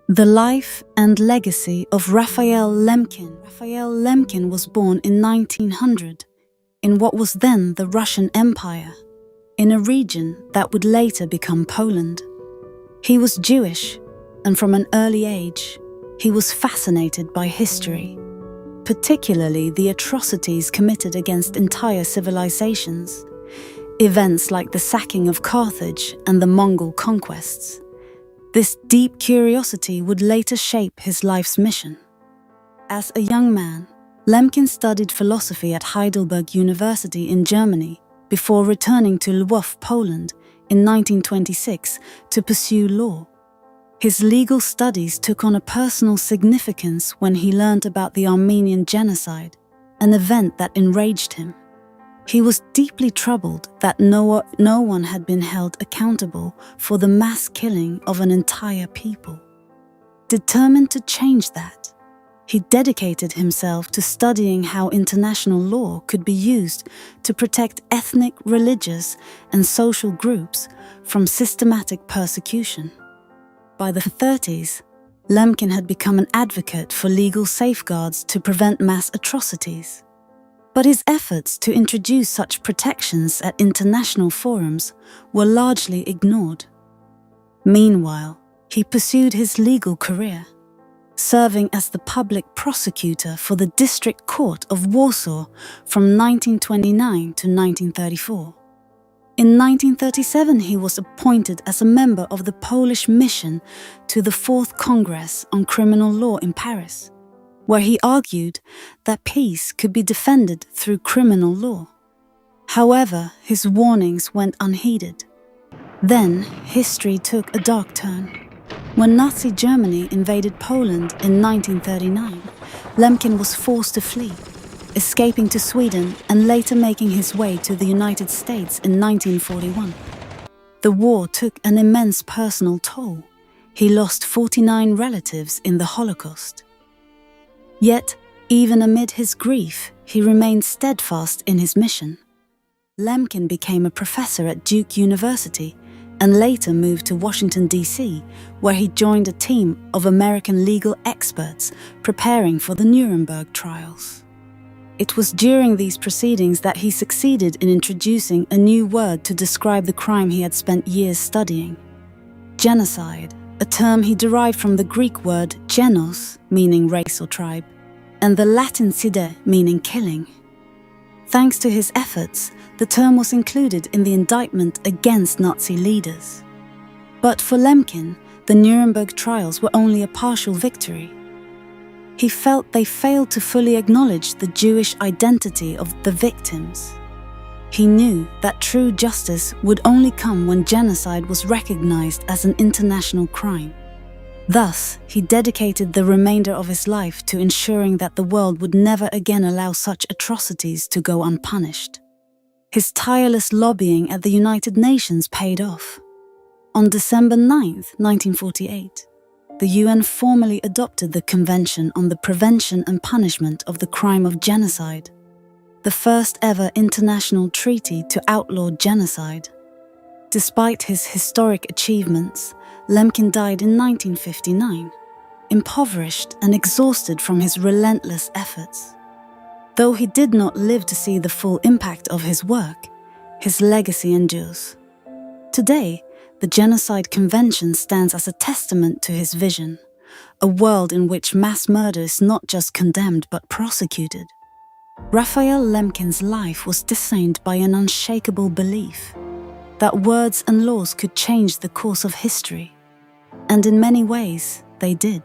The life and legacy of Raphael Lemkin. Raphael Lemkin was born in 1900 in what was then the Russian Empire, in a region that would later become Poland. He was Jewish, and from an early age, he was fascinated by history, particularly the atrocities committed against entire civilizations, events like the sacking of Carthage and the Mongol conquests. This deep curiosity would later shape his life's mission. As a young man, Lemkin studied philosophy at Heidelberg University in Germany before returning to Lwów, Poland in 1926 to pursue law. His legal studies took on a personal significance when he learned about the Armenian genocide, an event that enraged him. He was deeply troubled that no one had been held accountable for the mass killing of an entire people. Determined to change that, he dedicated himself to studying how international law could be used to protect ethnic, religious, and social groups from systematic persecution. By the 30s, Lemkin had become an advocate for legal safeguards to prevent mass atrocities. But his efforts to introduce such protections at international forums were largely ignored. Meanwhile, he pursued his legal career, serving as the public prosecutor for the District Court of Warsaw from 1929 to 1934. In 1937, he was appointed as a member of the Polish mission to the Fourth Congress on Criminal Law in Paris, where he argued that peace could be defended through criminal law. However, his warnings went unheeded. Then, history took a dark turn. When Nazi Germany invaded Poland in 1939, Lemkin was forced to flee, escaping to Sweden and later making his way to the United States in 1941. The war took an immense personal toll. He lost 49 relatives in the Holocaust. Yet, even amid his grief, he remained steadfast in his mission. Lemkin became a professor at Duke University and later moved to Washington, D.C., where he joined a team of American legal experts preparing for the Nuremberg trials. It was during these proceedings that he succeeded in introducing a new word to describe the crime he had spent years studying: genocide, a term he derived from the Greek word genos, meaning race or tribe, and the Latin cide, meaning killing. Thanks to his efforts, the term was included in the indictment against Nazi leaders. But for Lemkin, the Nuremberg trials were only a partial victory. He felt they failed to fully acknowledge the Jewish identity of the victims. He knew that true justice would only come when genocide was recognized as an international crime. Thus, he dedicated the remainder of his life to ensuring that the world would never again allow such atrocities to go unpunished. His tireless lobbying at the United Nations paid off. On December 9, 1948, the UN formally adopted the Convention on the Prevention and Punishment of the Crime of Genocide, the first ever international treaty to outlaw genocide. Despite his historic achievements, Lemkin died in 1959, impoverished and exhausted from his relentless efforts. Though he did not live to see the full impact of his work, his legacy endures. Today, the Genocide Convention stands as a testament to his vision, a world in which mass murder is not just condemned but prosecuted. Raphael Lemkin's life was designed by an unshakable belief that words and laws could change the course of history, and in many ways, they did.